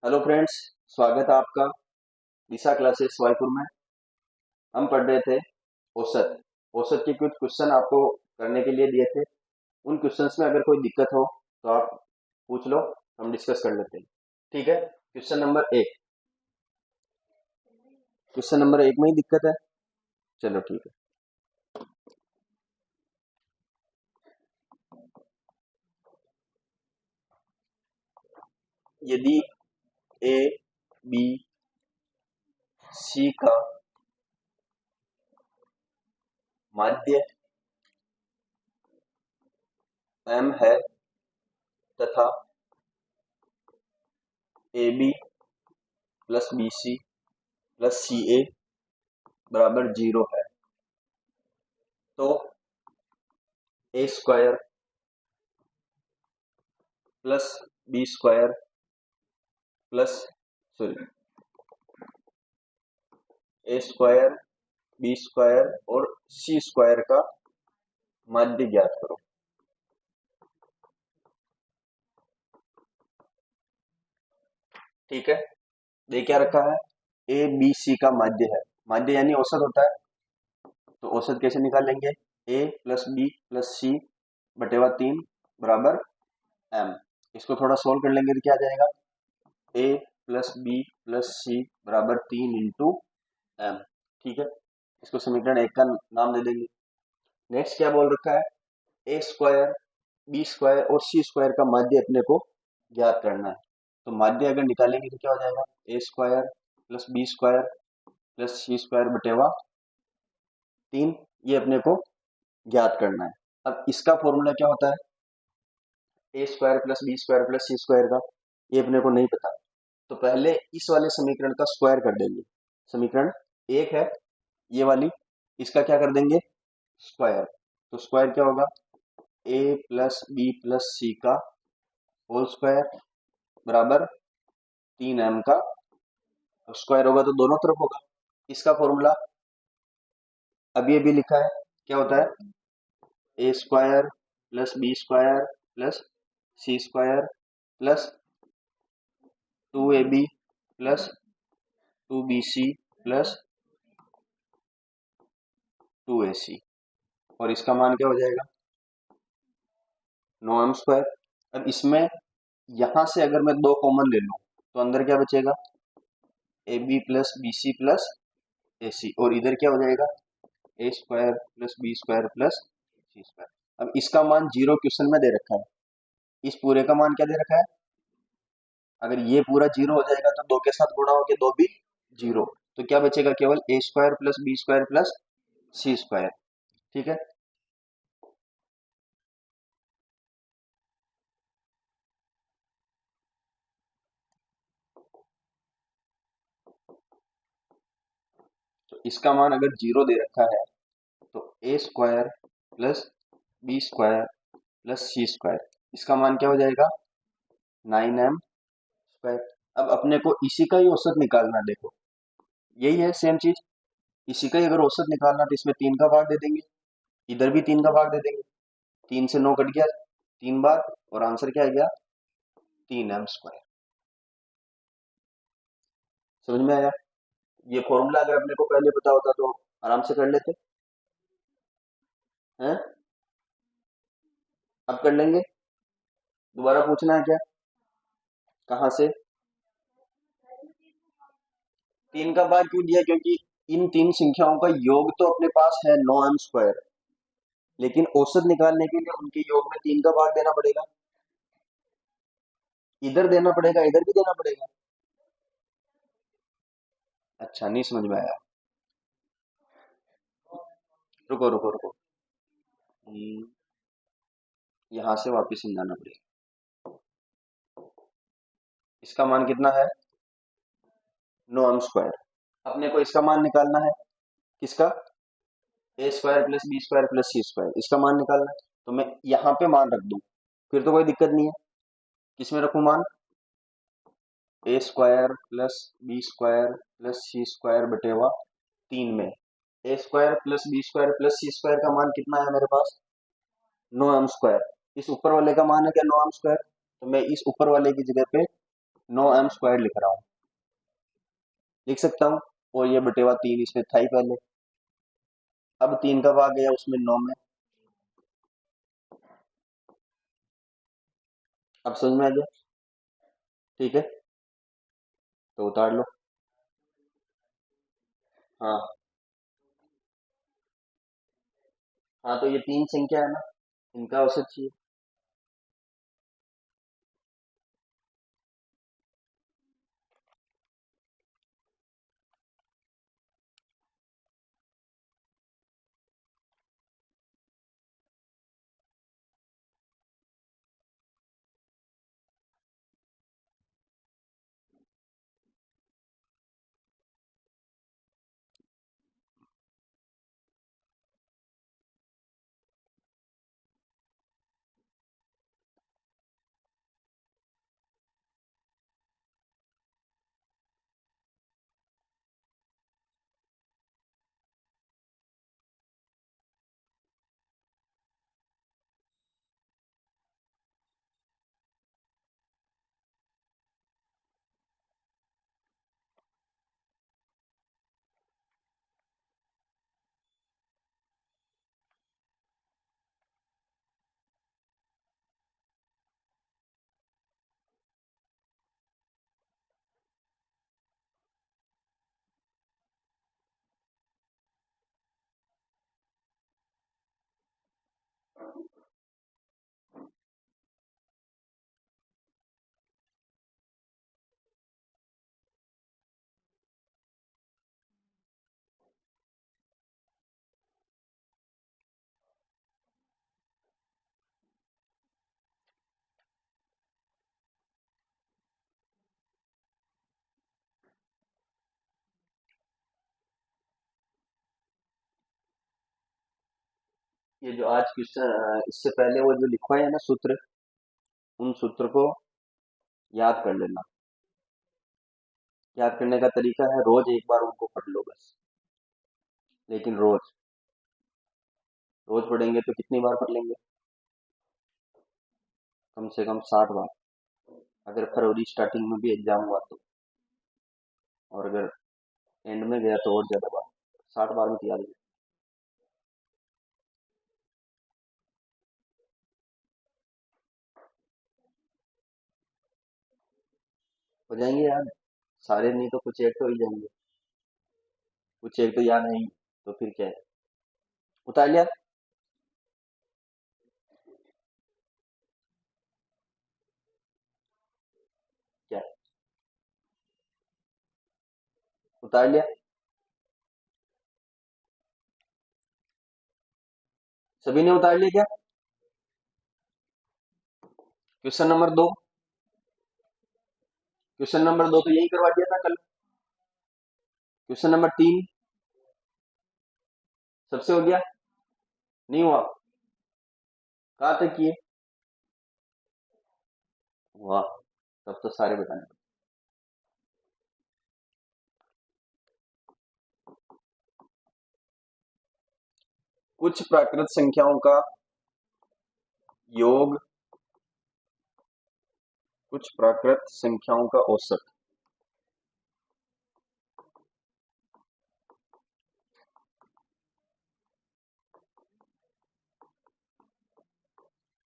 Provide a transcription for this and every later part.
Hello friends, स्वागत है आपका दिशा क्लासेस वाईपुर में। हम पढ़ रहे थे औसत। औसत के कुछ क्वेश्चन आपको करने के लिए दिए थे। उन क्वेश्चंस में अगर कोई दिक्कत हो तो आप पूछ लो, हम डिस्कस कर लेते हैं। ठीक है, क्वेश्चन नंबर 1 में ही दिक्कत है। चलो ठीक है। यदि ए बी सी का माध्य एम है तथा A B plus B C plus C A बराबर 0 है, तो A square plus B square plus sorry A square B square और सी स्क्वायर का माध्य ज्ञात करो। ठीक है, दे क्या रखा है, ए बी सी का माध्य है। माध्य यानी औसत होता है, तो औसत कैसे निकालेंगे, ए प्लस बी प्लस सी बटेवा 3 बराबर एम। इसको थोड़ा सोल्व कर लेंगे तो क्या आ जाएगा, ए प्लस बी प्लस सी बराबर 3 इंटू एम। ठीक है, इसको समीकरण 1 का नाम दे देंगे। नेक्स्ट क्या बोल रखा है, ए स्क्वायर बी स्क्वायर और सी स्क्वायर का माध्य अपने को ज्ञात करना है। तो माध्य अगर निकालेंगे तो क्या हो जाएगा, A square plus B square plus C square बटेवा 3, ये अपने को ज्ञात करना है। अब इसका फॉर्मूला क्या होता है, A square plus B square plus C square का, ये अपने को नहीं पता। तो पहले इस वाले समीकरण का स्क्वायर कर देंगे। समीकरण 1 है ये वाली, इसका क्या कर देंगे, स्क्वायर। तो स्क्वायर क्या होगा, ए प्लस बी प्लस सी का होल स्क्वायर बराबर 3m का स्क्वायर होगा, तो दोनों तरफ होगा। इसका फॉर्मूला अभी अभी लिखा है, क्या होता है, A square plus B square plus C square plus 2ab plus 2bc plus 2ac, और इसका मान क्या हो जाएगा, 9m स्क्वायर। अब इसमें यहां से अगर मैं 2 कॉमन ले लूं तो अंदर क्या बचेगा, A B plus B C plus A C, और इधर क्या हो जाएगा, A square plus B square plus C square. अब इसका मान 0 क्वेश्चन में दे रखा है, इस पूरे का मान क्या दे रखा है, अगर ये पूरा 0 हो जाएगा तो 2 के साथ गुणा होके 2 भी 0, तो क्या बचेगा, केवल A square plus B square plus C square. ठीक है, तो इसका मान अगर 0 दे रखा है तो A square plus B square plus C square, इसका मान क्या हो जाएगा, 9m स्क्वायर। अब अपने को इसी का ही औसत निकालना, देखो यही है सेम चीज, इसी का ही अगर औसत निकालना तो इसमें 3 का भाग दे देंगे, इधर भी 3 का भाग दे देंगे। 3 से 9 कट गया 3 बार, और आंसर क्या आ गया, 3m स्क्वायर। समझ में आया, ये फॉर्मूला अगर अपने को पहले पता होता तो आराम से कर लेते हैं। अब कर लेंगे, दोबारा पूछना है क्या, कहाँ से, 3 का भाग क्यों दिया, क्योंकि इन 3 संख्याओं का योग तो अपने पास है 9m स्क्वायर, लेकिन औसत निकालने के लिए उनके योग में 3 का भाग देना पड़ेगा, इधर देना पड़ेगा इधर भी देना पड़ेगा। अच्छा, नहीं समझ में आया, रुको रुको रुको, यहाँ से वापिस समझाना पड़ेगा। इसका मान कितना है, 9m स्क्वायर। अपने को इसका मान निकालना है, किसका, A square plus B square plus C square, इसका मान निकालना है। तो मैं यहाँ पे मान रख दूं फिर तो कोई दिक्कत नहीं है, किसमें रखूं मान, A square plus B square plus C square बटेवा 3 में। A square plus B square plus C square का मान कितना है मेरे पास, 9m स्क्वायर। इस ऊपर वाले का मान है क्या, 9m स्क्वायर, तो मैं इस ऊपर वाले की जगह पे 9m² लिख रहा हूँ, लिख सकता हूँ। और ये बटेवा 3 इसमें था ही पहले, अब 3 कब आ गया उसमें 9 में। अब समझ में आ गया, ठीक है, तो उतार लो। हाँ हाँ, तो ये 3 संख्या है ना, इनका औसत चाहिए। ये जो आज क्वेश्चन, इससे पहले वो जो लिखवाए है ना सूत्र, उन सूत्र को याद कर लेना। याद करने का तरीका है, रोज एक बार उनको पढ़ लो बस, लेकिन रोज रोज पढ़ेंगे तो कितनी बार पढ़ लेंगे, कम से कम 60 बार, अगर फरवरी स्टार्टिंग में भी एग्जाम हुआ तो। और अगर एंड में गया तो और ज्यादा बार, 60 बार में तैयार हो जाएंगे याद। सारे नहीं तो कुछ एक तो ही जाएंगे, कुछ एक तो याद नहीं, तो फिर क्या है। उतार लिया, क्या उतार लिया, सभी ने उतार लिया क्या। क्वेश्चन नंबर 2, क्वेश्चन नंबर 2 तो यही करवा दिया था कल। क्वेश्चन नंबर 3 सबसे हो गया, नहीं हुआ, कहाँ तक किए, वाह, तब तो सारे बताने पड़े। कुछ प्राकृत संख्याओं का योग, कुछ प्राकृत संख्याओं का औसत,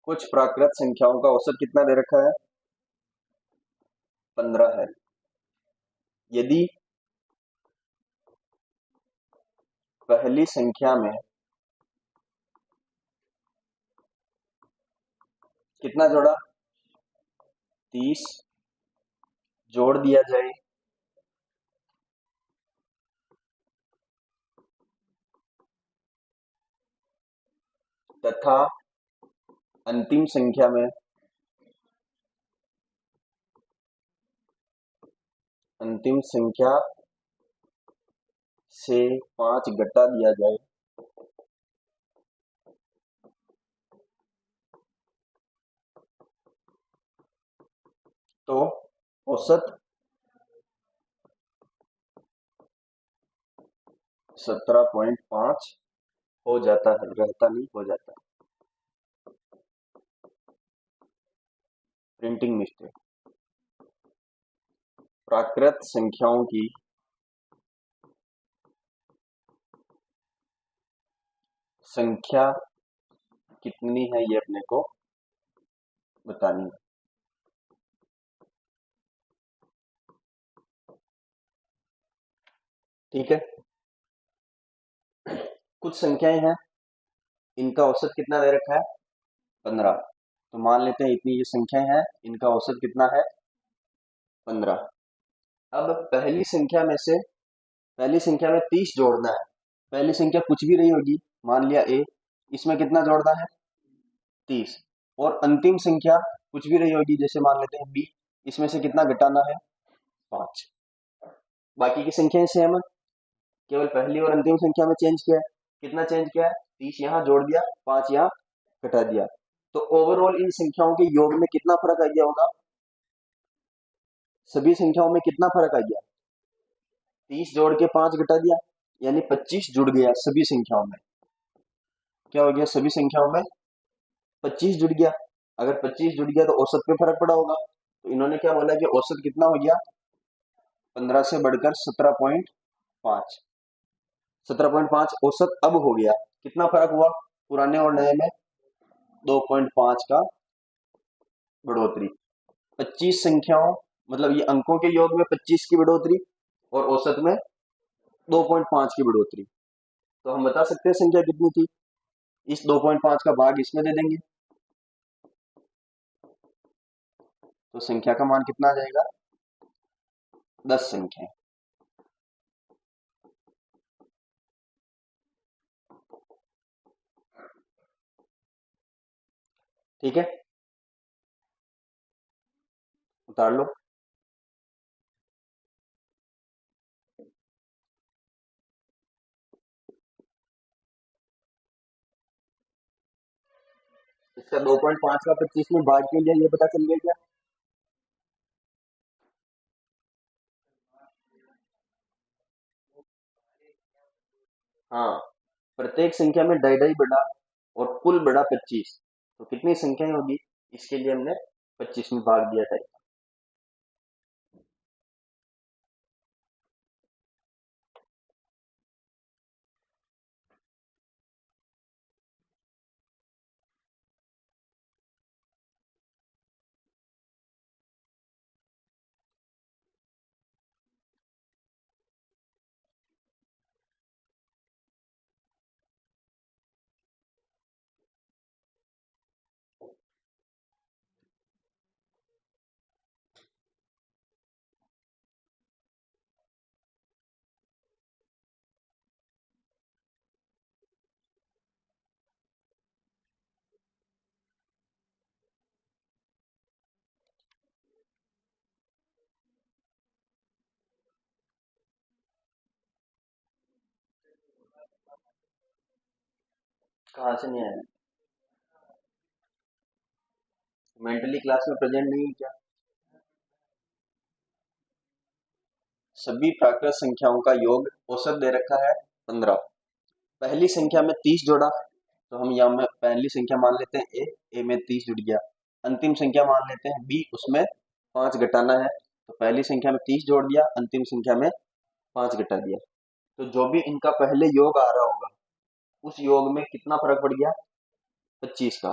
कुछ प्राकृत संख्याओं का औसत कितना दे रखा है, 15 है। यदि पहली संख्या में कितना जोड़ा, 30 जोड़ दिया जाए, तथा अंतिम संख्या में, अंतिम संख्या से 5 घटा दिया जाए, तो औसत 17.5 हो जाता है, रहता नहीं, हो जाता है। Printing mistake. प्राकृत संख्याओं की संख्या कितनी है ये अपने को बतानी है। ठीक है, कुछ संख्याएं हैं, इनका औसत कितना दे रखा है 15। तो मान लेते हैं इतनी ये संख्याएं हैं, इनका औसत कितना है 15। अब पहली संख्या में 30 जोड़ना है। पहली संख्या कुछ भी रही होगी, मान लिया ए, इसमें कितना जोड़ना है 30। और अंतिम संख्या कुछ भी रही होगी, जैसे मान लेते हैं बी, इसमें से कितना घटाना है 5। बाकी की संख्याएं सेम है, केवल पहली और अंतिम संख्या में चेंज किया है। कितना चेंज किया है, 30 यहाँ जोड़ दिया, 5 यहाँ घटा दिया। तो ओवरऑल इन संख्याओं के योग में कितना फर्क आ गया होगा, सभी संख्याओं में कितना फर्क आ गया, 30 जोड़ के 5 घटा दिया, यानी 25 जुड़ गया सभी संख्याओं में। क्या हो गया, सभी संख्याओं में 25 जुड़ गया। अगर 25 जुड़ गया तो औसत पे फर्क पड़ा होगा। तो इन्होंने क्या बोला कि औसत कितना हो गया, 15 से बढ़कर 17.5। 17.5 औसत अब हो गया। कितना फर्क हुआ पुराने और नए में, 2.5 का बढ़ोतरी। 25 संख्याओं, मतलब ये अंकों के योग में 25 की बढ़ोतरी और औसत में 2.5 की बढ़ोतरी। तो हम बता सकते हैं संख्या कितनी थी, इस 2.5 का भाग इसमें दे देंगे तो संख्या का मान कितना आ जाएगा, 10 संख्या। ठीक है, उतार लो। इसका 2.5 का 25 में भाग क्यों लिया, ये पता चल गया क्या। हाँ, प्रत्येक संख्या में ढाई ढाई बढ़ा और कुल बढ़ा 25, तो कितनी संख्याएं होगी, इसके लिए हमने 25 में भाग दिया था। कहाँ से नहीं आया, मेंटली क्लास में प्रेजेंट नहीं है क्या। सभी प्राकृत संख्याओं का योग औसत दे रखा है 15। पहली संख्या में 30 जोड़ा, तो हम यहाँ में पहली संख्या मान लेते हैं ए में 30 जुड़ गया। अंतिम संख्या मान लेते हैं बी, उसमें 5 घटाना है, तो पहली संख्या में 30 जोड़ दिया, अंतिम संख्या में 5 घटा दिया। तो जो भी इनका पहले योग आ रहा होगा, उस योग में कितना फर्क पड़ गया, 25 का।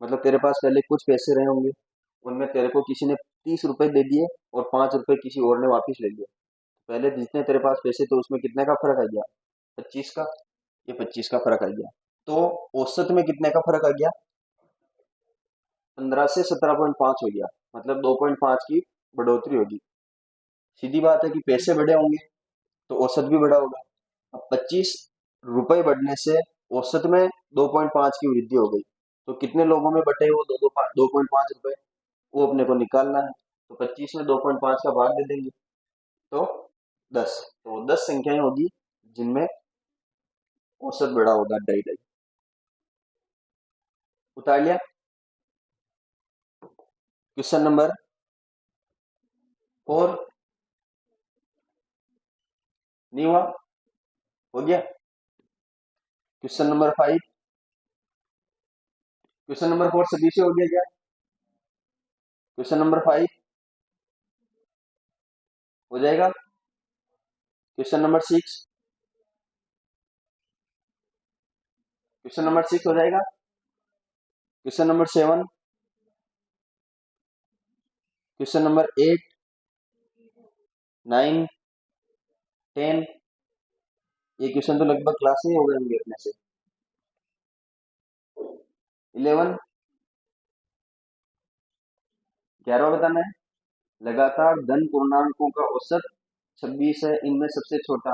मतलब तेरे पास पहले कुछ पैसे रहे होंगे, उनमें तेरे को किसी ने 30 रुपए दे दिए और 5 रुपए किसी और ने वापिस ले लिया। पहले जितने तेरे पास पैसे थे उसमें कितने का फर्क आ गया, 25 का। ये 25 का फर्क आ गया। तो औसत में कितने का फर्क आ गया, 15 से 17.5 हो गया, मतलब 2.5 की बढ़ोतरी होगी। सीधी बात है कि पैसे बढ़े होंगे तो औसत भी बढ़ा होगा। अब 25 रुपए बढ़ने से औसत में 2.5 की वृद्धि हो गई, तो कितने लोगों में बटे वो 2.5 रुपए, वो अपने को निकालना है। तो 25 में 2.5 का भाग दे देंगे, तो 10। तो 10 संख्याएं होगी जिनमें औसत बढ़ा होगा ढाई ढाई। उतार लिया। क्वेश्चन नंबर 4 नहीं हुआ, हो गया। क्वेश्चन नंबर 5, क्वेश्चन नंबर 4 सभी से हो गया क्या। क्वेश्चन नंबर 5, हो जाएगा। क्वेश्चन नंबर 6, क्वेश्चन नंबर 6 हो जाएगा। क्वेश्चन नंबर 7, क्वेश्चन नंबर 8, 9, 10, ये क्वेश्चन तो लगभग क्लास में ही हो गए होंगे अपने से। 11, 11 बताना है। लगातार धन पूर्णांकों का औसत 26 है, इनमें सबसे छोटा।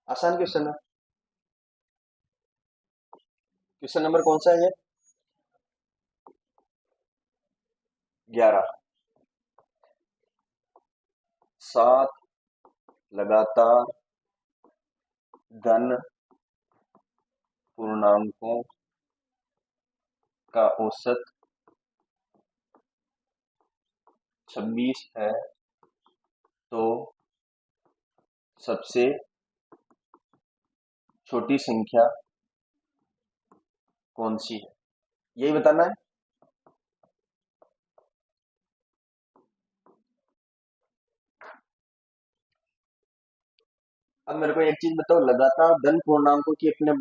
आसान क्वेश्चन है। क्वेश्चन नंबर कौन सा है ये? 11। 7 लगातार धन पूर्णांकों का औसत 26 है, तो सबसे छोटी संख्या कौन सी है, यही बताना है। अब मेरे को एक चीज बताओ, लगातार धन पूर्णांकों की अपने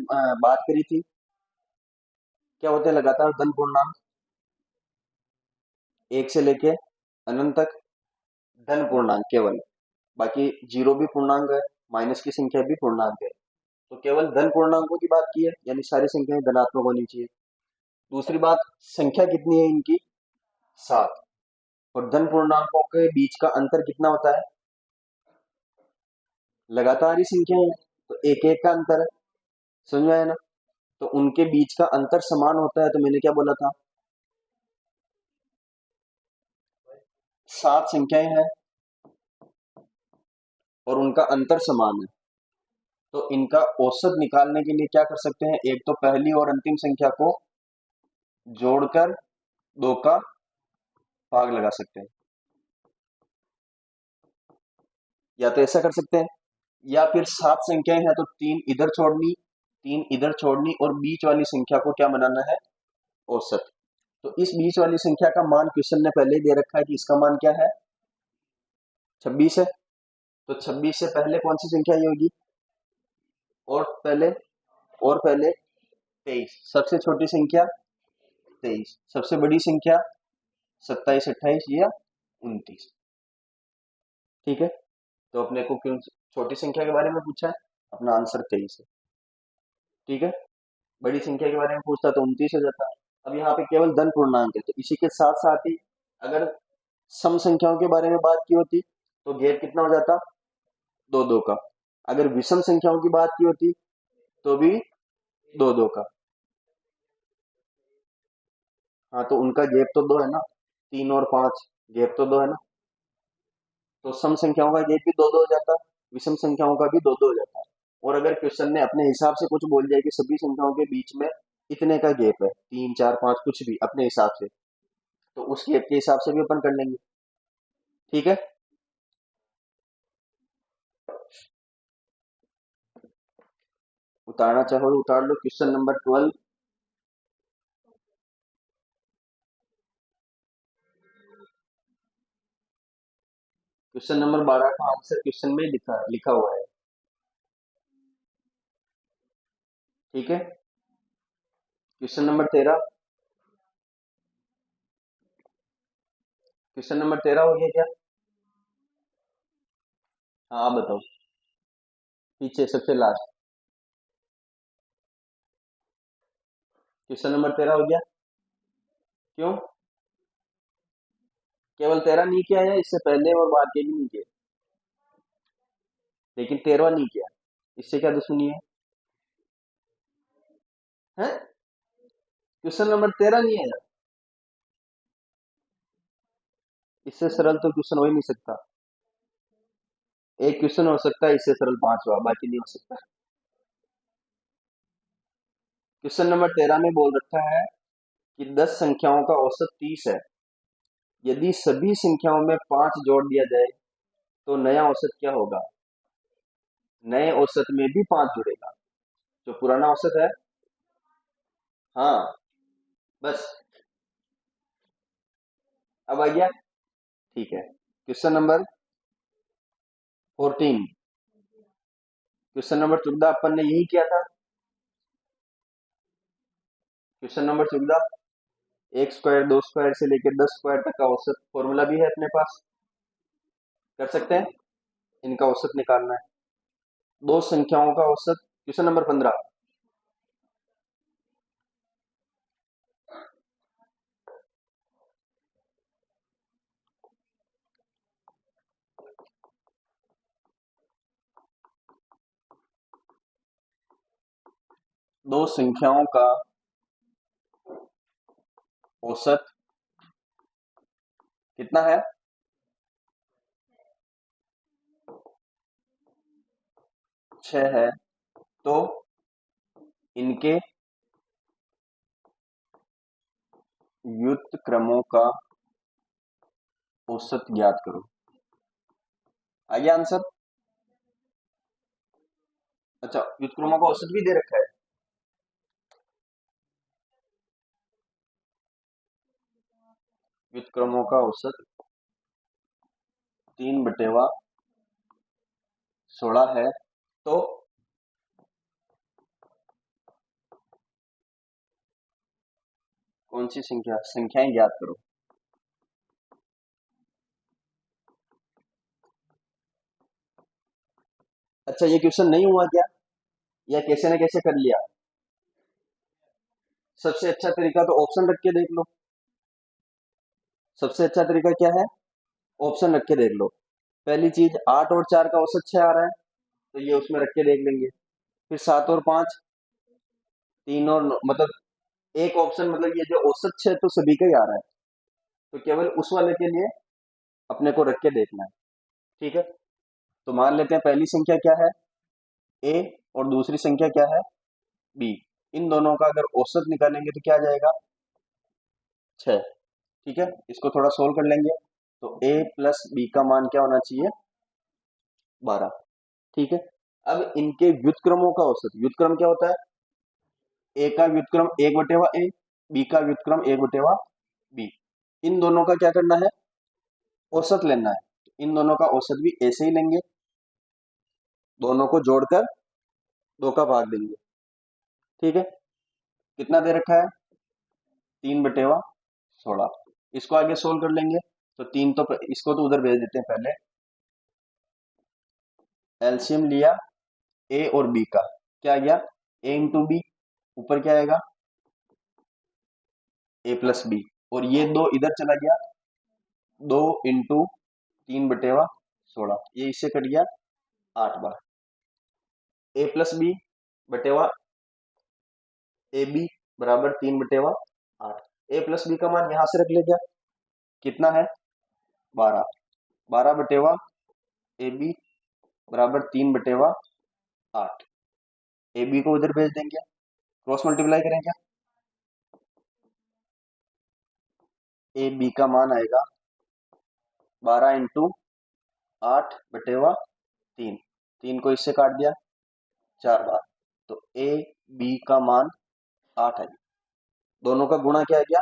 बात करी थी, क्या होते हैं लगातार धन पूर्णांक? एक से लेके अनंत तक धन पूर्णांक केवल, बाकी जीरो भी पूर्णांक है, माइनस की संख्या भी पूर्णांक है। तो केवल धन पूर्णांकों की बात की है, यानी सारी संख्याएं धनात्मक होनी चाहिए। दूसरी बात, संख्या कितनी है इनकी? 7। और धन पूर्णांकों के बीच का अंतर कितना होता है? लगातार ही संख्याएं हैं, तो एक एक का अंतर है। समझ में आया ना? तो उनके बीच का अंतर समान होता है, तो मैंने क्या बोला था? 7 संख्याएं हैं और उनका अंतर समान है, तो इनका औसत निकालने के लिए क्या कर सकते हैं? एक तो पहली और अंतिम संख्या को जोड़कर 2 का भाग लगा सकते हैं, या तो ऐसा कर सकते हैं, या फिर 7 संख्याएं हैं तो 3 इधर छोड़नी, 3 इधर छोड़नी, और बीच वाली संख्या को क्या बनाना है? औसत। तो इस बीच वाली संख्या का मान क्वेश्चन ने पहले ही दे रखा है कि इसका मान क्या है? 26 है। तो 26 से पहले कौन सी संख्या ये होगी? और पहले 23, सबसे छोटी संख्या 23, सबसे बड़ी संख्या 27, 28 या 29। ठीक है, तो अपने को क्यों छोटी संख्या के बारे में पूछा है? अपना आंसर 23 है। ठीक है, बड़ी संख्या के बारे में पूछता तो 29 हो जाता। अब यहाँ पे केवल धन पूर्णांक है, तो इसी के साथ साथ ही अगर सम संख्याओं के बारे में बात की होती तो गैप कितना हो जाता? 2 2 का। अगर विषम संख्याओं की बात की होती तो भी 2 2 का। हाँ, तो उनका गैप तो 2 है ना, 3 और 5, गैप तो 2 है ना। तो सम संख्याओं का गैप भी 2 2 हो जाता, विषम संख्याओं का भी 2 2 हो जाता। और अगर क्वेश्चन ने अपने हिसाब से कुछ बोल दिया कि सभी संख्याओं के बीच में इतने का गैप है, 3 4 5 कुछ भी अपने हिसाब से, तो उस गैप के हिसाब से भी अपन कर लेंगे। ठीक है, उतारना चाहो तो उतार लो। क्वेश्चन नंबर 12, क्वेश्चन नंबर 12 का आंसर क्वेश्चन में लिखा लिखा हुआ है। ठीक है, क्वेश्चन नंबर 13, क्वेश्चन नंबर 13 हो गया क्या? हाँ, आप बताओ, पीछे सबसे लास्ट। क्वेश्चन नंबर 13 हो गया? क्यों? केवल 13 नहीं किया है, इससे पहले और बाद के भी नहीं किए, लेकिन 13 नहीं किया, इससे क्या दुश्मनी है? हैं? क्वेश्चन नंबर 13 नहीं है यार, इससे सरल तो क्वेश्चन हो ही नहीं सकता। एक क्वेश्चन हो सकता है इससे सरल, 5वां, बाकी नहीं हो सकता। क्वेश्चन नंबर 13 में बोल रखा है कि 10 संख्याओं का औसत 30 है, यदि सभी संख्याओं में 5 जोड़ दिया जाए तो नया औसत क्या होगा? नए औसत में भी 5 जुड़ेगा, जो पुराना औसत है। हाँ, बस, अब आ गया। ठीक है, क्वेश्चन नंबर 14। क्वेश्चन नंबर 14 अपन ने यही किया था। क्वेश्चन नंबर 14 एक स्क्वायर, दो स्क्वायर से लेकर 10 स्क्वायर तक का औसत फॉर्मूला भी है अपने पास, कर सकते हैं। इनका औसत निकालना है, दो संख्याओं का औसत। क्वेश्चन नंबर 15, दो संख्याओं का औसत कितना है? 6 है। तो इनके व्युत्क्रमों का औसत ज्ञात करो। आ गया आंसर? अच्छा, व्युत्क्रमों का औसत भी दे रखा है। व्युत्क्रमों का औसत 3/16 है। तो कौन सी संख्याएं ज्ञात करो। अच्छा, ये क्वेश्चन नहीं हुआ क्या, या कैसे न कैसे कर लिया? सबसे अच्छा तरीका तो ऑप्शन रख के देख लो। सबसे अच्छा तरीका क्या है? ऑप्शन रख के देख लो। पहली चीज, 8 और 4 का औसत 6 आ रहा है, तो ये उसमें रख के देख लेंगे। फिर 7 और 5, 3 और 9, मतलब एक ऑप्शन, मतलब ये जो औसत 6 तो सभी का ही आ रहा है, तो केवल उस वाले के लिए अपने को रख के देखना है। ठीक है, तो मान लेते हैं पहली संख्या क्या है, ए, और दूसरी संख्या क्या है, बी। इन दोनों का अगर औसत निकालेंगे तो क्या आ जाएगा? 6। ठीक है, इसको थोड़ा सोल्व कर लेंगे। तो ए प्लस बी का मान क्या होना चाहिए? 12। ठीक है, अब इनके व्युत्क्रमों का औसत, व्युत्क्रम क्या होता है? ए का व्युत्क्रम 1/a, बी का व्युत्क्रम 1/b। इन दोनों का क्या करना है? औसत लेना है। तो इन दोनों का औसत भी ऐसे ही लेंगे, दोनों को जोड़कर 2 का भाग देंगे। ठीक है, कितना दे रखा है? 3/16। इसको आगे सोल्व कर लेंगे। तो इसको तो उधर भेज देते हैं पहले। एलसीएम लिया ए और बी का, क्या आ गया? ए इंटू बी, ऊपर क्या आएगा? ए प्लस बी। और ये दो इधर चला गया, 2 इंटू 3/16, ये इससे कट गया 8 बार। ए प्लस बी बटेवा ए बी बराबर 3/8। ए प्लस बी का मान यहां से रख ले, क्या कितना है? 12। 12/, ए बी बराबर 3/8। ए बी को उधर भेज देंगे, क्रॉस मल्टीप्लाई करेंगे। ए बी का मान आएगा 12 इंटू 8/3। 3 को इससे काट दिया 4 बार, तो ए बी का मान 8 है। दोनों का गुणा क्या आ गया?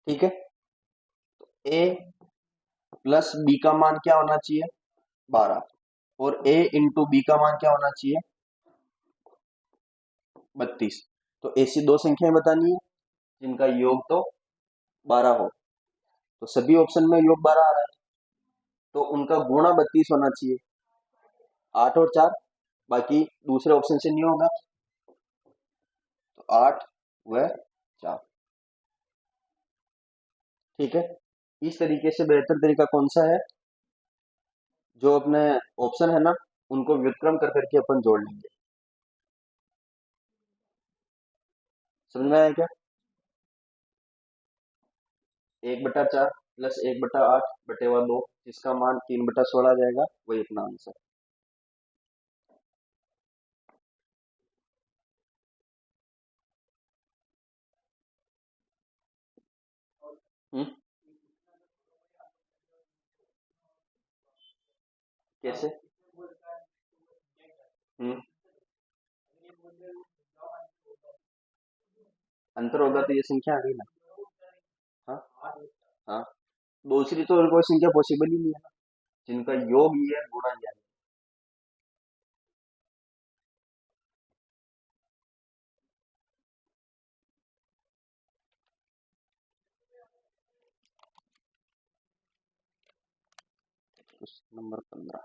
ठीक है, ए प्लस बी का मान क्या होना चाहिए? 12। और ए इंटू बी का मान क्या होना चाहिए? 32। तो ऐसी दो संख्याएं बतानी है जिनका योग तो 12 हो। तो सभी ऑप्शन में योग 12 आ रहा है, तो उनका गुणा 32 होना चाहिए। 8 और 4, बाकी दूसरे ऑप्शन से नहीं होगा, तो 8 व 4। ठीक है, इस तरीके से बेहतर तरीका कौन सा है? जो अपने ऑप्शन है ना, उनको व्युत्क्रम कर करके अपन जोड़ लेंगे। समझ में आया क्या? 1/4 प्लस 1/8/2, जिसका मान 3/16 आ जाएगा, वही अपना आंसर। हम्म, कैसे? हम्म, अंतर होगा तो ये संख्या आ गई ना। हाँ, दूसरी तो और कोई संख्या पॉसिबल ही नहीं है ना, जिनका योग ही है गुणा ही है। Question number 15।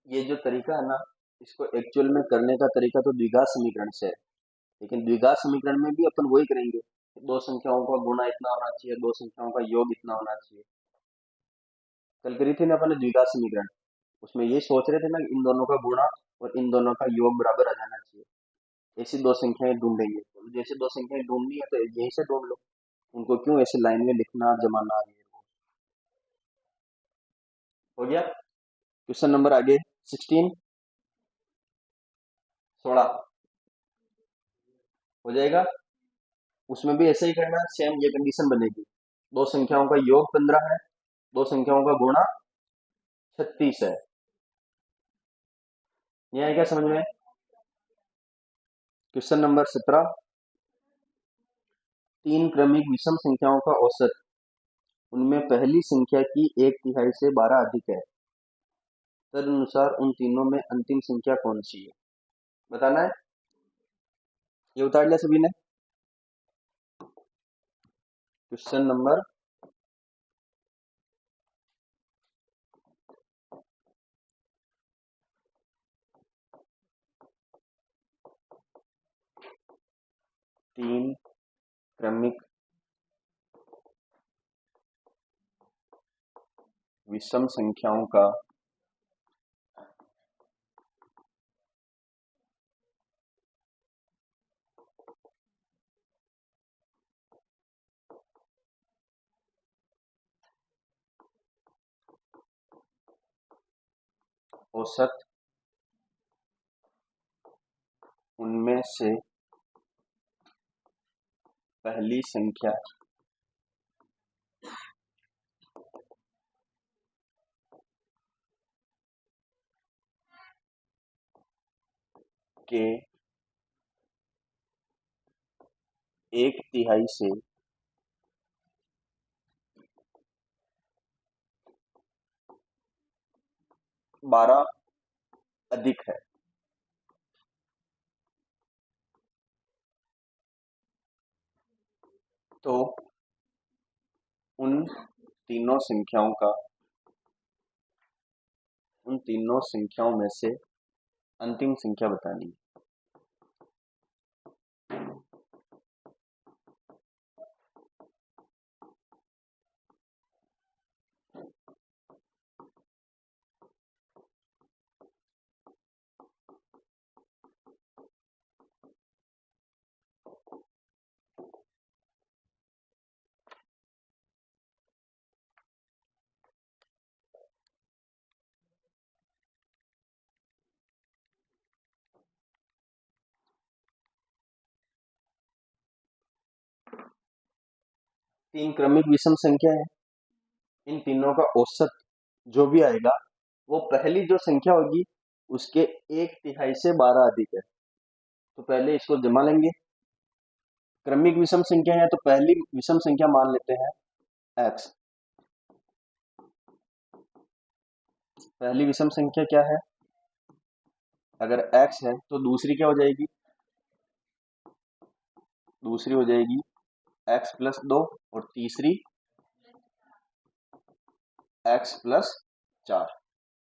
ये जो तरीका है ना, इसको एक्चुअल में करने का तरीका तो द्विघात समीकरण से है, लेकिन द्विघात समीकरण में भी अपन वही करेंगे, दो संख्याओं का गुणा इतना होना चाहिए, दो संख्याओं का योग इतना होना चाहिए। कल करी थी ना अपन ने द्विघात समीकरण, उसमें ये सोच रहे थे ना कि इन दोनों का गुणा और इन दोनों का योग बराबर आ जाना चाहिए। ऐसी दो संख्याएं ढूंढेंगे, तो जैसे दो संख्याएं ढूंढनी है तो यहीं से ढूंढ लो, उनको क्यों ऐसे लाइन में लिखना जमाना आगे। हो गया। क्वेश्चन नंबर आगे 16, 16 हो जाएगा। उसमें भी ऐसे ही करना, सेम ये कंडीशन बनेगी, दो संख्याओं का योग 15 है, दो संख्याओं का गुणा 36 है। ये है क्या समझ में? क्वेश्चन नंबर 17, तीन क्रमिक विषम संख्याओं का औसत, उनमें पहली संख्या की एक तिहाई से 12 अधिक है, तदनुसार उन तीनों में अंतिम संख्या कौन सी है, बताना है। ये उतार लिया सभी ने। क्वेश्चन नंबर 3 क्रमिक विषम संख्याओं का औसत, उनमें से पहली संख्या के एक तिहाई से 12 अधिक है। तो उन तीनों संख्याओं का, उन तीनों संख्याओं में से अंतिम संख्या बतानी है। 3 क्रमिक विषम संख्या है, इन तीनों का औसत जो भी आएगा वो पहली जो संख्या होगी उसके एक तिहाई से 12 अधिक है। तो पहले इसको जमा लेंगे, क्रमिक विषम संख्या है तो पहली विषम संख्या मान लेते हैं x। पहली विषम संख्या क्या है, अगर x है तो दूसरी क्या हो जाएगी, दूसरी हो जाएगी x+2 और तीसरी x+4।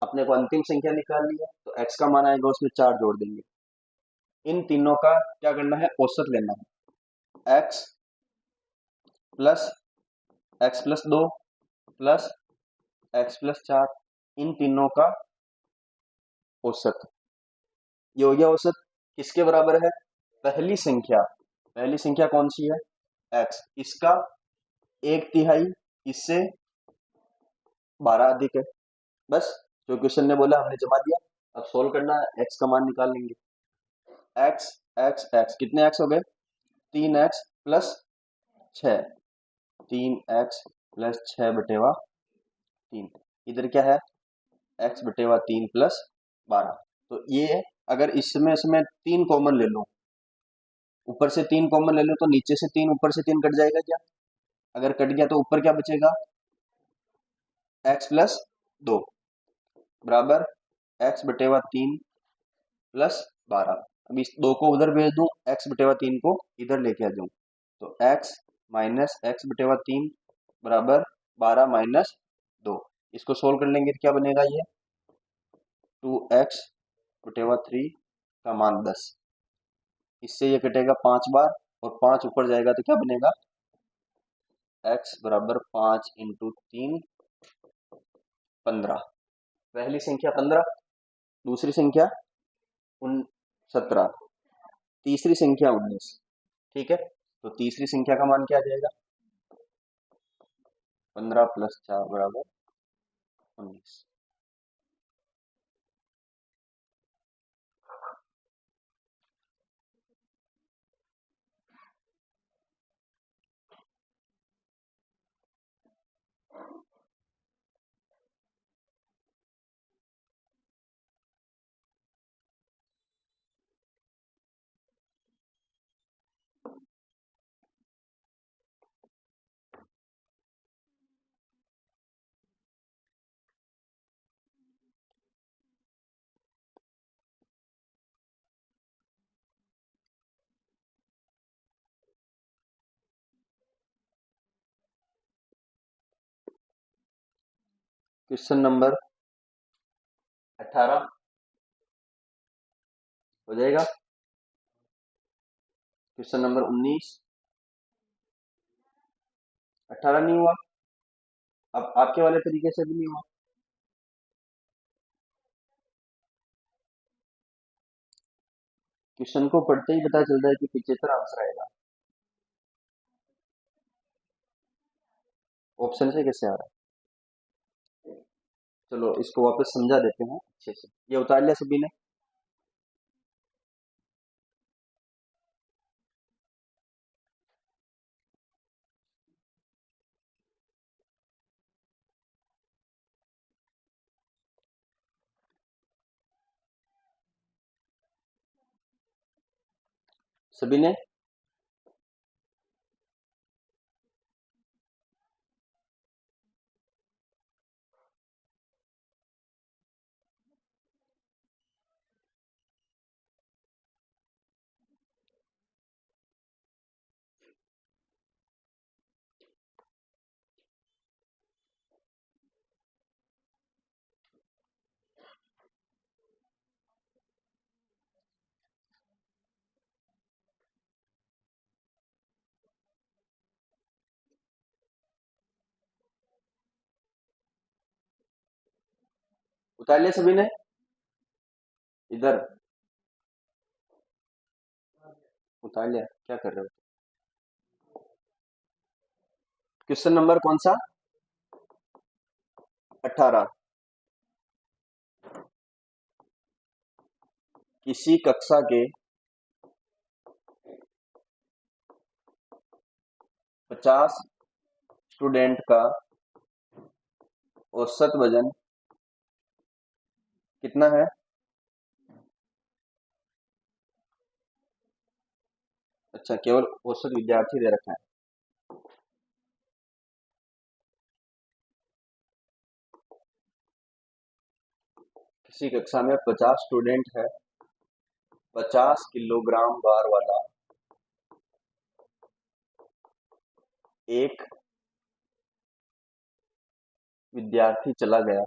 अपने को अंतिम संख्या निकालनी है तो x का मान आएगा उसमें 4 जोड़ देंगे। इन तीनों का क्या करना है, औसत लेना है। x plus x plus 2 plus x plus 4, इन तीनों का औसत। ये हो गया औसत। किसके बराबर है? पहली संख्या कौन सी है? एक्स, इसका 1/3 इससे 12 अधिक है। बस जो क्वेश्चन ने बोला हमने जमा दिया। अब सोल्व करना है, एक्स का मान निकाल लेंगे। एक्स एक्स एक्स, कितने एक्स हो गए? 3x plus 6, 3x plus 6/3। इधर क्या है? x/3 plus 12। तो ये अगर इसमें इसमें 3 कॉमन ले लो, ऊपर से 3 कॉमन ले लो तो नीचे से 3 ऊपर से 3 कट जाएगा क्या? अगर कट गया तो ऊपर क्या बचेगा? x प्लस 2 बराबर x/3 प्लस 12। अब इस 2 को उधर भेज दूं, x/3 को इधर लेके आ जाऊं, तो x माइनस x/3 बराबर 12 माइनस 2। इसको सोल्व कर लेंगे तो क्या बनेगा? ये 2x/3 का मान 10। इससे ये कटेगा 5 बार और 5 ऊपर जाएगा तो क्या बनेगा? x बराबर 5 इंटू 3 15। पहली संख्या 15, दूसरी संख्या 17, तीसरी संख्या 19। ठीक है, तो तीसरी संख्या का मान क्या आ जाएगा? 15 प्लस 4 बराबर 19। क्वेश्चन नंबर 18 हो जाएगा। क्वेश्चन नंबर 19, 18 नहीं हुआ। अब आपके वाले तरीके से भी नहीं हुआ। क्वेश्चन को पढ़ते ही पता चलता है कि 75 आंसर आएगा। ऑप्शन से कैसे आ रहा है? चलो इसको वापस समझा देते हैं अच्छे से। ये उतार लिया सभी ने? सभी ने? उतार लिया सभी ने? इधर उतार लिया? क्या कर रहे हो? क्वेश्चन नंबर कौन सा? 18। किसी कक्षा के 50 स्टूडेंट का औसत वजन कितना है? अच्छा, केवल औसत विद्यार्थी दे रखा है। किसी कक्षा में 50 स्टूडेंट है, 50 किलोग्राम भार वाला एक विद्यार्थी चला गया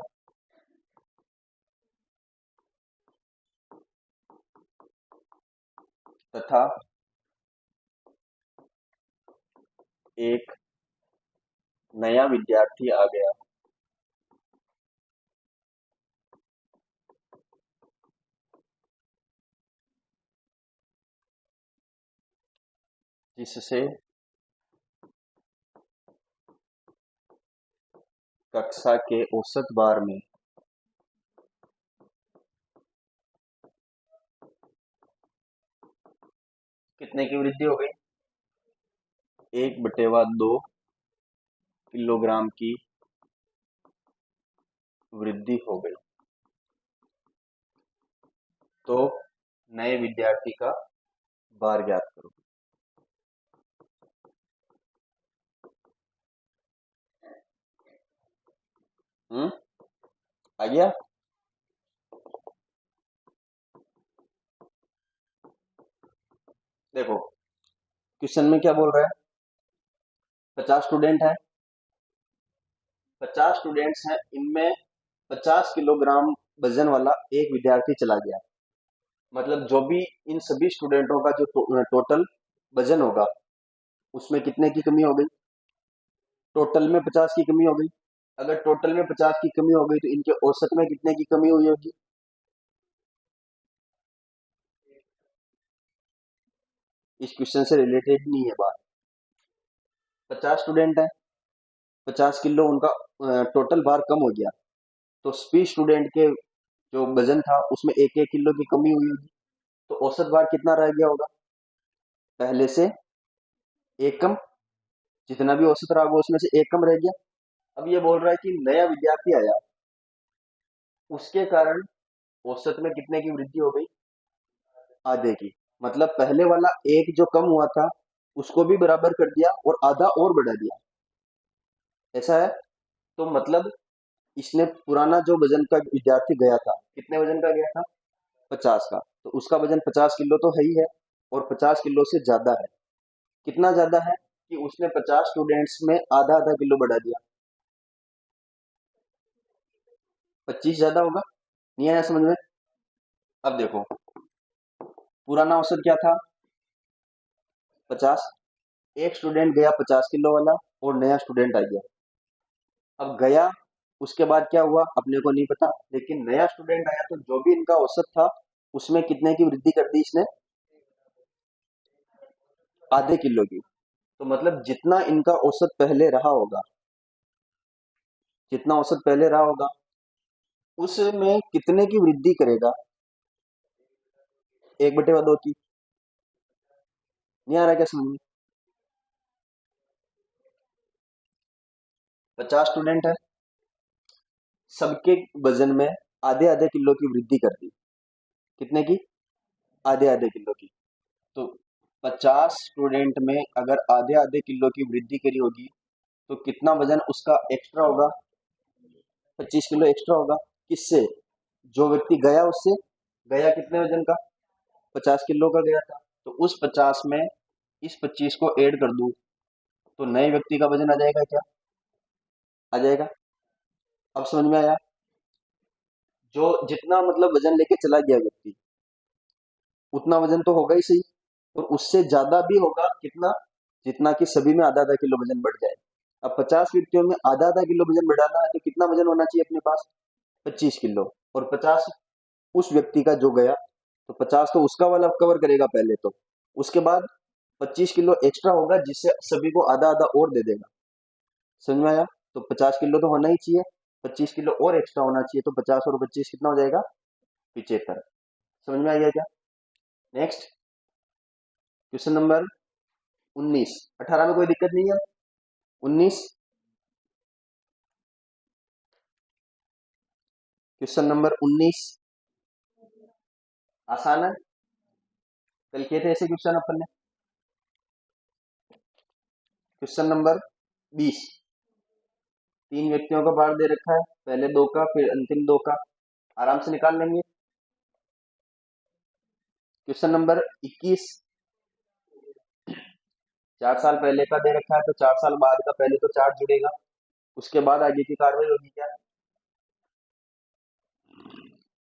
तथा एक नया विद्यार्थी आ गया जिससे कक्षा के औसत भार में कितने की वृद्धि हो गई? 1/2 किलोग्राम की वृद्धि हो गई। तो नए विद्यार्थी का भार ज्ञात करो। आ गया? देखो क्वेश्चन में क्या बोल रहा है, 50 स्टूडेंट है, 50 स्टूडेंट्स हैं, इनमें 50 किलोग्राम वजन वाला एक विद्यार्थी चला गया। मतलब जो भी इन सभी स्टूडेंटों का जो टोटल वजन होगा उसमें कितने की कमी हो गई? टोटल में 50 की कमी हो गई। अगर टोटल में 50 की कमी हो गई तो इनके औसत में कितने की कमी हुई होगी? इस क्वेश्चन से रिलेटेड नहीं है बात। 50 स्टूडेंट है, 50 किलो उनका टोटल भार कम हो गया, तो स्पी स्टूडेंट के जो वजन था उसमें 1-1 किलो की कमी हुई होगी। तो औसत भार कितना रह गया होगा? पहले से एक कम, जितना भी औसत रहा होगा उसमें से एक कम रह गया। अब ये बोल रहा है कि नया विद्यार्थी आया, उसके कारण औसत में कितने की वृद्धि हो गई? आधे की। मतलब पहले वाला एक जो कम हुआ था उसको भी बराबर कर दिया और आधा और बढ़ा दिया, ऐसा है। तो मतलब इसने पुराना जो वजन का विद्यार्थी गया था, कितने वजन का गया था? 50 का, तो उसका वजन 50 किलो तो है ही है, और 50 किलो से ज्यादा है। कितना ज्यादा है कि उसने 50 स्टूडेंट्स में आधा आधा किलो बढ़ा दिया। 25 ज्यादा होगा? नहीं आया समझ में? अब देखो, पुराना औसत क्या था? 50। एक स्टूडेंट गया 50 किलो वाला और नया स्टूडेंट आ गया। अब गया, उसके बाद क्या हुआ अपने को नहीं पता, लेकिन नया स्टूडेंट आया तो जो भी इनका औसत था उसमें कितने की वृद्धि कर दी इसने? आधे किलो की। तो मतलब जितना इनका औसत पहले रहा होगा, जितना औसत पहले रहा होगा उसमें कितने की वृद्धि करेगा? 1/2 की। नहीं आ रहा क्या समझ में? 50 स्टूडेंट है, सबके वजन में आधे आधे किलो की वृद्धि कर दी। कितने की? आधे आधे किलो की। तो 50 स्टूडेंट में अगर आधे आधे किलो की वृद्धि करी होगी तो कितना वजन उसका एक्स्ट्रा होगा? 25 किलो एक्स्ट्रा होगा। किससे? जो व्यक्ति गया उससे। गया कितने वजन का? 50 किलो का गया था। तो उस 50 में इस 25 को ऐड कर दूं तो नए व्यक्ति का वजन आ जाएगा क्या? आ जाएगा। अब समझ में आया? जो जितना मतलब वजन लेके चला गया व्यक्ति, उतना वजन तो होगा ही सही, और उससे ज्यादा भी होगा कितना? जितना कि सभी में आधा आधा किलो वजन बढ़ जाए। अब 50 व्यक्तियों में आधा आधा किलो वजन बढ़ाना है तो कितना वजन होना चाहिए अपने पास? 25 किलो। और 50 उस व्यक्ति का जो गया, तो 50 तो उसका वाला कवर करेगा पहले तो, उसके बाद 25 किलो एक्स्ट्रा होगा जिससे सभी को आधा आधा और दे देगा। समझ में आया? तो 50 किलो तो होना ही चाहिए, 25 किलो और एक्स्ट्रा होना चाहिए, तो 50 और 25 कितना हो जाएगा? 75। समझ में आ गया क्या? Next question number 19। 18 में कोई दिक्कत नहीं है? 19, क्वेश्चन नंबर 19 आसान है, कल किए थे ऐसे क्वेश्चन अपन ने। Question number 20। 3 व्यक्तियों का भार दे रखा है, पहले दो का फिर अंतिम दो का, आराम से निकाल लेंगे। Question number 21। 4 साल पहले का दे रखा है तो 4 साल बाद का पहले तो 4 जुड़ेगा, उसके बाद आगे की कार्रवाई होगी क्या?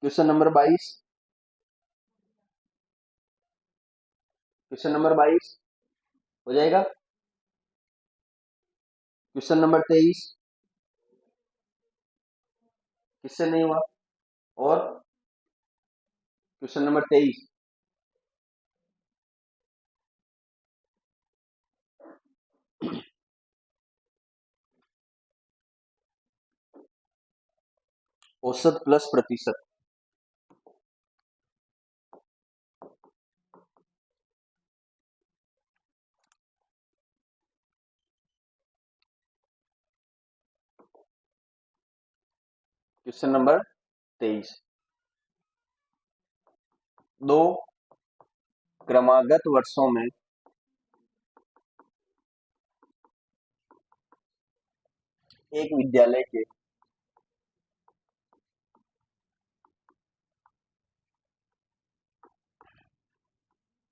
Question number 22। क्वेश्चन नंबर 22 हो जाएगा। क्वेश्चन नंबर 23 किससे नहीं हुआ? और क्वेश्चन नंबर 23 औसत प्लस प्रतिशत। क्वेश्चन नंबर 23, दो क्रमागत वर्षों में एक विद्यालय के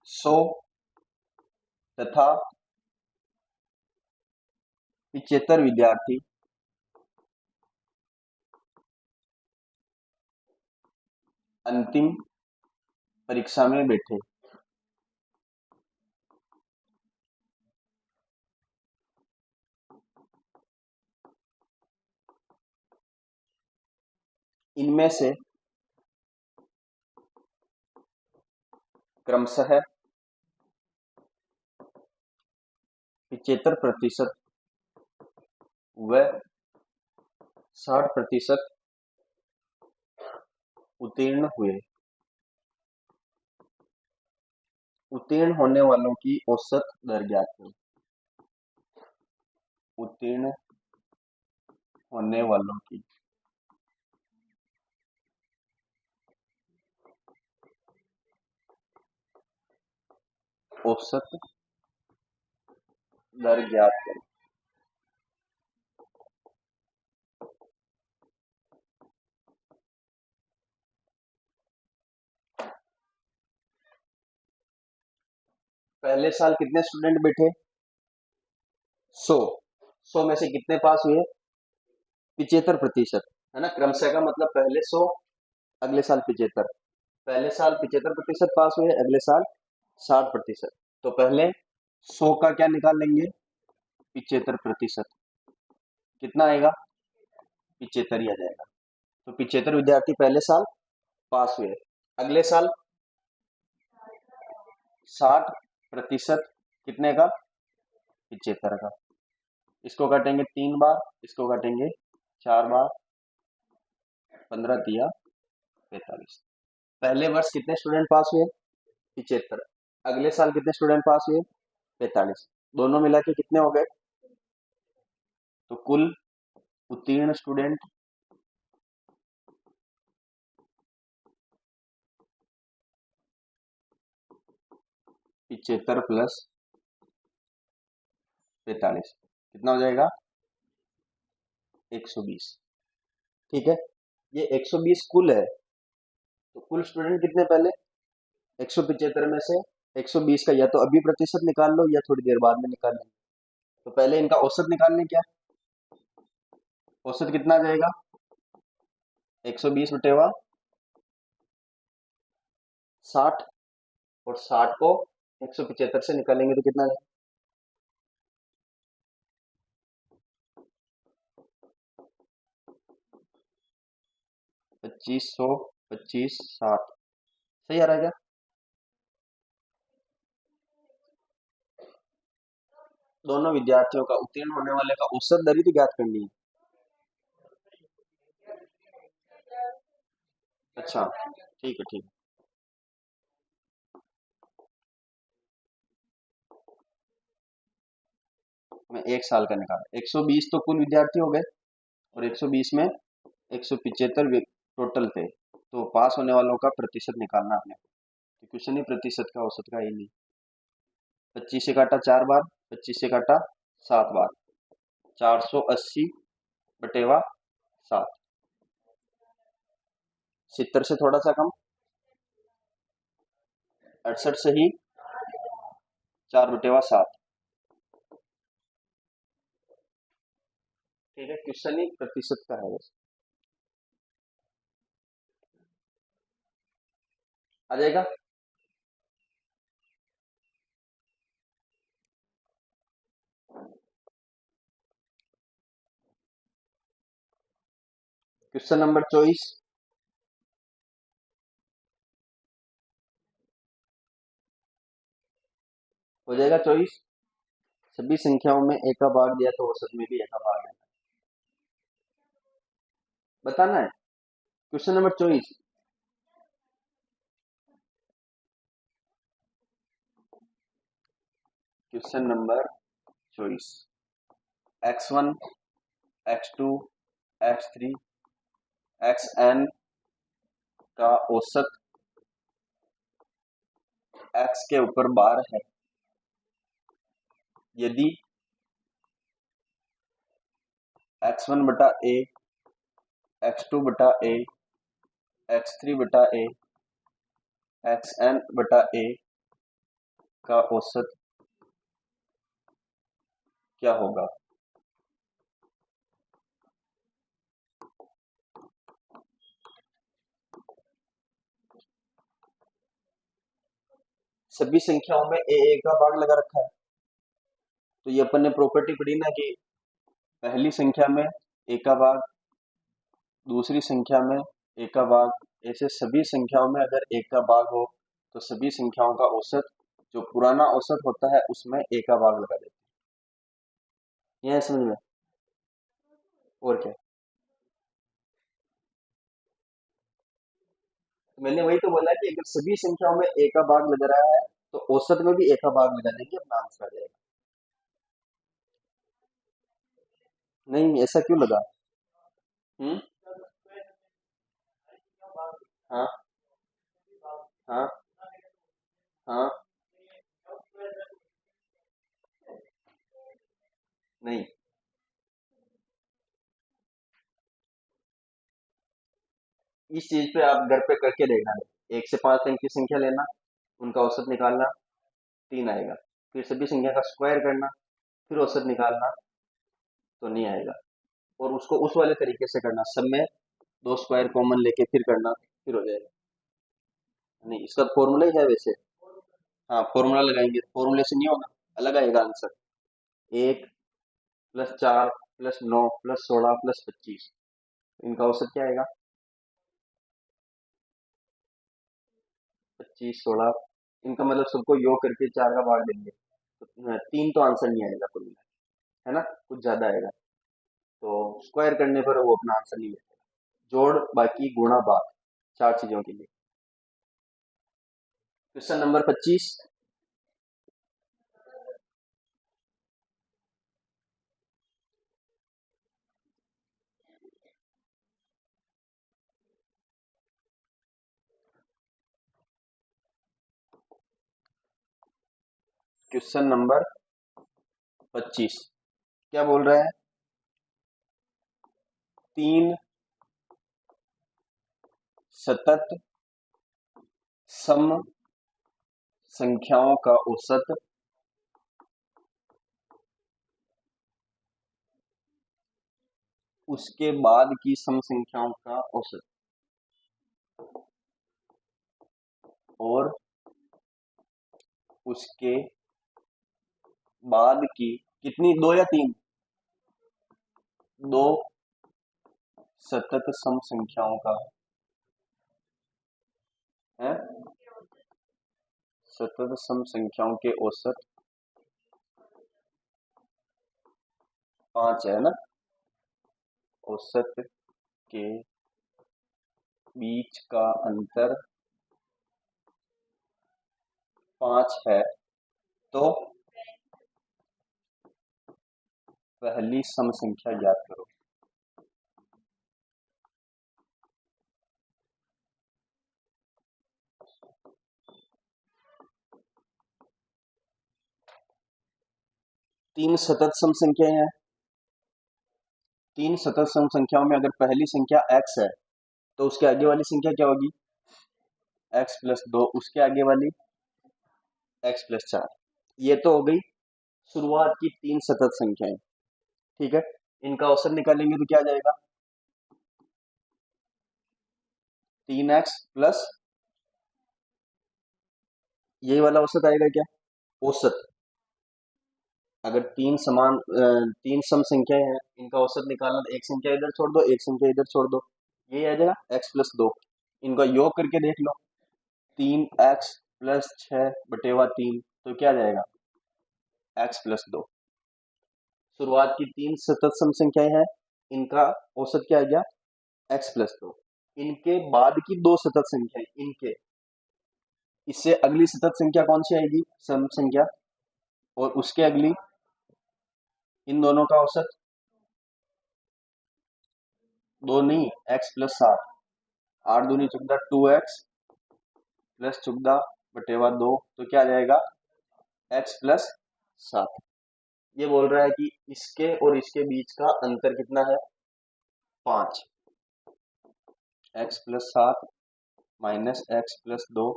100 तथा 75 विद्यार्थी अंतिम परीक्षा में बैठे। इनमें से क्रमशः 75% व 60% उत्तीर्ण हुए। उत्तीर्ण होने वालों की औसत दर ज्ञात करें। उत्तीर्ण होने वालों की औसत दर ज्ञात करें। पहले साल कितने स्टूडेंट बैठे? 100। 100 में से कितने पास हुए? 75%, है ना। क्रमशः का मतलब पहले 100, अगले साल 75। पहले साल 75% पास हुए, अगले साल 60%। तो पहले 100 का क्या निकाल लेंगे? 75%। कितना आएगा? 75 ही आ जाएगा। तो 75 विद्यार्थी पहले साल पास हुए, अगले साल 60% कितने का? 75 का। इसको काटेंगे 3 बार, इसको काटेंगे 4 बार, 15 दिया 45। पहले वर्ष कितने स्टूडेंट पास हुए? 75। अगले साल कितने स्टूडेंट पास हुए? 45। दोनों मिला के कितने हो गए? तो कुल उत्तीर्ण स्टूडेंट 75 प्लस 45 कितना हो जाएगा? 120। ठीक है, ये 120 कुल है। तो कुल स्टूडेंट कितने पहले? 175 में से 120 का या तो अभी प्रतिशत निकाल लो या थोड़ी देर बाद में निकाल लो। तो पहले इनका औसत निकालने, क्या औसत कितना आ जाएगा? 120 बटेवा 60, और 60 को 175 से निकालेंगे तो कितना है? 2500 25 60। सही आ रहा है क्या? दोनों विद्यार्थियों का उत्तीर्ण होने वाले का औसत दर ही तो ज्ञात करनी है। अच्छा, ठीक है, ठीक है। मैं एक साल का निकाला, 120 तो कुल विद्यार्थी हो गए, और 120 में 175 टोटल थे। तो पास होने वालों का प्रतिशत निकालना आपने। तो क्वेश्चन ही प्रतिशत का औसत का ही नहीं। 25 से काटा 4 बार, 25 से काटा 7 बार, 480 बटेवा 7। 70 से थोड़ा सा कम, 68 से ही 4/7। ठीक है, क्वेश्चन ही प्रतिशत का है बस। आ जाएगा। Question number 24। हो जाएगा 24। सभी संख्याओं में ए का भाग दिया तो औसत में भी ए का भाग है, बताना है। Question number 24। Question number 24। x1, x2, x3, xn का औसत x के ऊपर बार है यदि x1 बटा a, x2 बटा a, x3 बटा a, xn बटा a का औसत क्या होगा। सभी संख्याओं में ए का भाग लगा रखा है, तो ये अपन ने प्रॉपर्टी पढ़ी ना कि पहली संख्या में ए का भाग, दूसरी संख्या में ए का भाग, ऐसे सभी संख्याओं में अगर ए का भाग हो तो सभी संख्याओं का औसत जो पुराना औसत होता है उसमें ए का भाग लगा देते हैं। यह है समझ में, और क्या। तो मैंने वही तो बोला कि अगर सभी संख्याओं में ए का भाग लग रहा है तो औसत में भी ए का भाग लगा देंगे, अपना आंसर आ जाएगा। नहीं, ऐसा क्यों लगा। हम्म। हाँ हाँ हाँ। नहीं, इस चीज पे आप घर पे करके देखना है। 1 से 5 अंक की संख्या लेना, उनका औसत निकालना, 3 आएगा। फिर सभी संख्या का स्क्वायर करना, फिर औसत निकालना, तो नहीं आएगा। और उसको उस वाले तरीके से करना, सब में 2 स्क्वायर कॉमन लेके फिर करना, फिर हो जाएगा। नहीं, इसका फॉर्मूला ही है वैसे। हाँ, फॉर्मूला लगाएंगे, फॉर्मूले से नहीं होगा, अलग आएगा आंसर। 1 + 4 + 9 + 16 + 25, इनका औसत क्या आएगा। 25, 16, इनका मतलब सबको योग करके 4 का भाग देंगे तो 3 तो आंसर नहीं आएगा कुल मिला, है ना, कुछ ज्यादा आएगा। तो स्क्वायर करने पर वो अपना आंसर नहीं मिलेगा। जोड़, बाकी, गुणा, भाग, 4 चीजों के लिए। Question number 25। क्वेश्चन नंबर 25 क्या बोल रहा है। 3 सतत सम संख्याओं का औसत उसके बाद की सम संख्याओं का औसत और उसके बाद की कितनी, 2 या 3, 2 सतत सम संख्याओं का है, सतत सम संख्याओं के औसत 5 है ना, औसत के बीच का अंतर 5 है, तो पहली सम संख्या ज्ञात करो। तीन सतत सम संख्याएं हैं। 3 सतत सम संख्याओं में अगर पहली संख्या x है तो उसके आगे वाली संख्या क्या होगी, x + 2, उसके आगे वाली x + 4। ये तो हो गई शुरुआत की 3 सतत संख्याएं, ठीक है। इनका औसत निकालेंगे तो क्या आ जाएगा, 3x प्लस, यही वाला औसत आएगा क्या, औसत। अगर तीन सम संख्याएं हैं, इनका औसत निकालना, तो एक संख्या इधर छोड़ दो, एक संख्या इधर छोड़ दो, ये आ जाएगा x+2। इनका योग करके देख लो, 3x+6/3, तो क्या जाएगा x+2। शुरुआत की 3 सतत सम संख्याएं हैं, इनका औसत क्या आ गया x+2। इनके बाद की 2 सतत संख्याएं, इनके इससे अगली सतत संख्या कौन सी आएगी, सम संख्या, और उसके अगली, इन दोनों का औसत 2 नहीं, x+7, 8 दूनी 14, 2x+14/2, तो क्या आ जाएगा x+7। ये बोल रहा है कि इसके और इसके बीच का अंतर कितना है, 5। x+7 माइनस x+2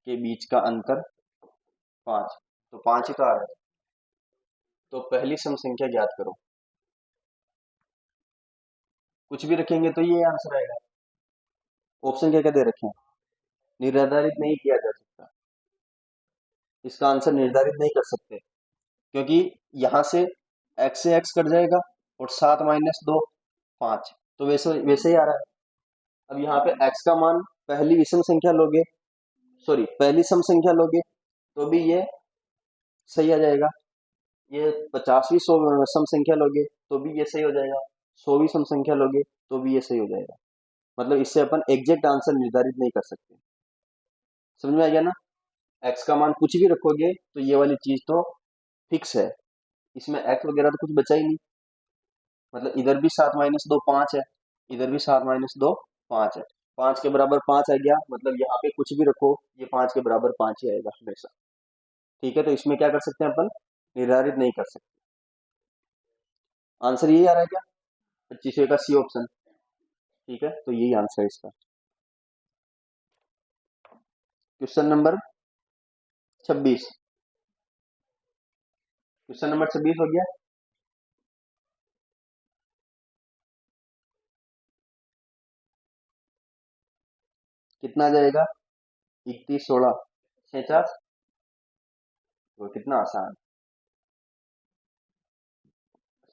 के बीच का अंतर 5, तो 5 ही तो आ रहा है। तो पहली सम संख्या ज्ञात करो, कुछ भी रखेंगे तो ये आंसर आएगा। ऑप्शन क्या क्या दे रखे हैं, निर्धारित नहीं किया जा सकता, इसका आंसर निर्धारित नहीं कर सकते, क्योंकि यहां से x कट जाएगा और 7 माइनस 2 5, तो वैसे वैसे ही आ रहा है। अब यहाँ पे x का मान पहली विषम संख्या लोगे, सॉरी पहली सम संख्या लोगे तो भी ये सही आ जाएगा। ये 50वीं सम संख्या लोगे तो भी ये सही हो जाएगा। 100वीं सम संख्या लोगे तो भी ये सही हो जाएगा। मतलब इससे अपन एग्जैक्ट आंसर निर्धारित नहीं कर सकते। समझ में आ गया ना। x का मान कुछ भी रखोगे तो ये वाली चीज तो फिक्स है, इसमें x वगैरह तो कुछ बचा ही नहीं। मतलब इधर भी 7 माइनस 2 5 है, इधर भी 7 माइनस 2 5 है, 5 के बराबर 5 आ गया, मतलब यहाँ पे कुछ भी रखो ये 5 के बराबर 5 ही आएगा हमेशा। ठीक है, तो इसमें क्या कर सकते हैं अपन, निर्धारित नहीं कर सकते। आंसर यही आ रहा है क्या, 25 का सी ऑप्शन। ठीक है, तो यही आंसर है इसका। क्वेश्चन नंबर 26, क्वेश्चन नंबर 26 हो गया। कितना जाएगा, 31 16 49, तो कितना आसान,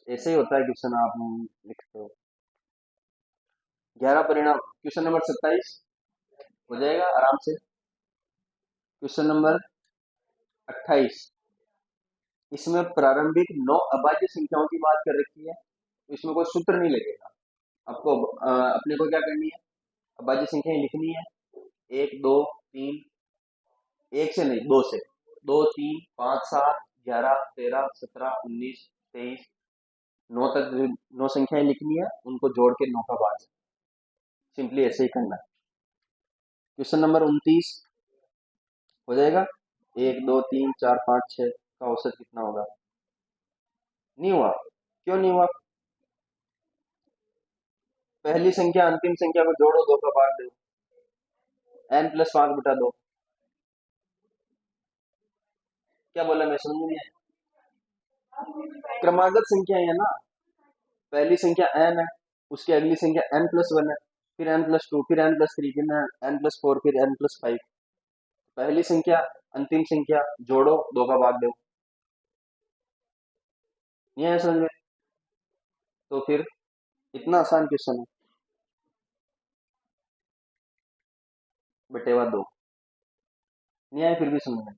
ऐसे ही होता है क्वेश्चन, आप लिखते हो। 11 परिणाम, क्वेश्चन नंबर 27 हो जाएगा आराम से। क्वेश्चन नंबर 28, इसमें प्रारंभिक 9 अभाज्य संख्याओं की बात कर रखी है, तो इसमें कोई सूत्र नहीं लगेगा आपको। अपने को क्या करनी है, अभाज्य संख्याएं लिखनी है, 1 2 3, एक से नहीं 2 से, 2 3 5 7 11 13 17 19 23 9 तक 9 संख्याएं लिखनी है, उनको जोड़ के 9 का भाग, सिंपली ऐसे ही करना है। क्वेश्चन नंबर 29 हो जाएगा, 1 2 3 4 5 6 का औसत कितना होगा। नहीं हुआ, क्यों नहीं हुआ, पहली संख्या अंतिम संख्या को जोड़ो, 2 का भाग दो, n+5/2। क्या बोला, मैं समझ नहीं आया। क्रमागत संख्या है ना, पहली संख्या n है, उसकी अगली संख्या n+1 है, फिर n+2, फिर n+3, फिर n+4, फिर n+5। पहली संख्या अंतिम संख्या जोड़ो, 2 का भाग दो। नहीं आया समझ में, तो फिर इतना आसान क्वेश्चन है, बटेवा 2। नहीं आया फिर भी समझ में,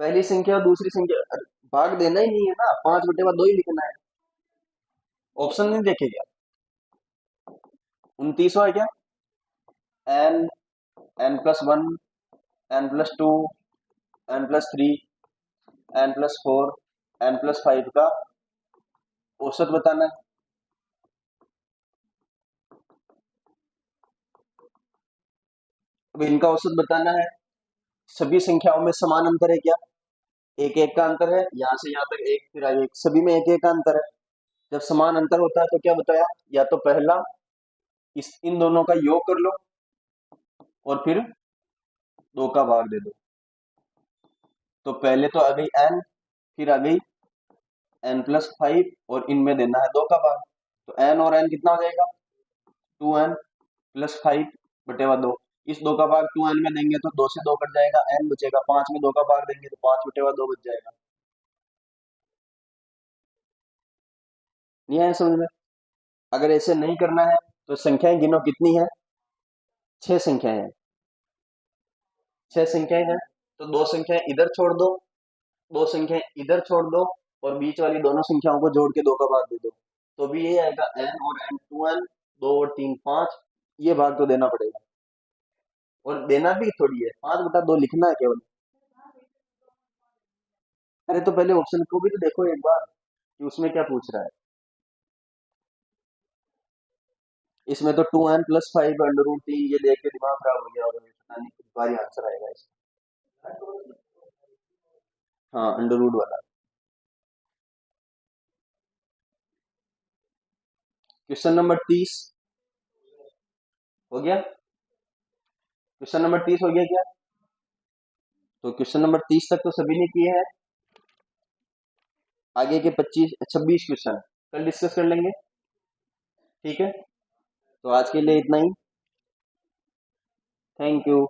पहली संख्या और दूसरी संख्या भाग देना ही नहीं है ना, 5/2 ही लिखना है, ऑप्शन नहीं देखेगा। 29 है क्या, n n+1 n+2 n+3 n+4 n+5 का औसत बताना है। अब इनका औसत बताना है, सभी संख्याओं में समान अंतर है क्या, एक एक का अंतर है, यहाँ से यहाँ तक एक, फिर एक, सभी में एक एक का अंतर है। जब समान अंतर होता है तो क्या बताया, या तो पहला इन दोनों का योग कर लो और फिर 2 का भाग दे दो। तो पहले तो आ गई n, फिर आ गई n+5 और इनमें देना है 2 का भाग, तो n और n कितना हो जाएगा, 2n+5/2। इस 2 का भाग 2n में देंगे तो 2 से 2 कट जाएगा, n बचेगा, 5 में 2 का भाग देंगे तो 5/2 बच जाएगा। नहीं आया समझ में, अगर ऐसे नहीं करना है तो संख्याएं गिनो कितनी है, 6 संख्याएं हैं, 6 संख्याएं हैं, तो दो संख्याएं इधर छोड़ दो, दो संख्याएं इधर छोड़ दो, और बीच वाली दोनों संख्याओं को जोड़ के 2 का भाग दे दो, तो भी ये आएगा n और n 2n, 2 और 3 5, ये भाग तो देना पड़ेगा, और देना भी थोड़ी है, 5/2 लिखना है केवल। अरे तो पहले ऑप्शन को भी तो देखो एक बार कि उसमें क्या पूछ रहा है। इसमें तो 2n+5 √3, ये देख के दिमाग खराब हो गया, और पता नहीं किस बार आंसर आएगा इसका। हाँ, अंडर रूट वाला। क्वेश्चन नंबर 30 हो गया, क्वेश्चन नंबर 30 हो गया क्या? तो क्वेश्चन नंबर 30 तक तो सभी ने किए हैं, आगे के 25 26 क्वेश्चन कल डिस्कस कर लेंगे, ठीक है? तो आज के लिए इतना ही, थैंक यू।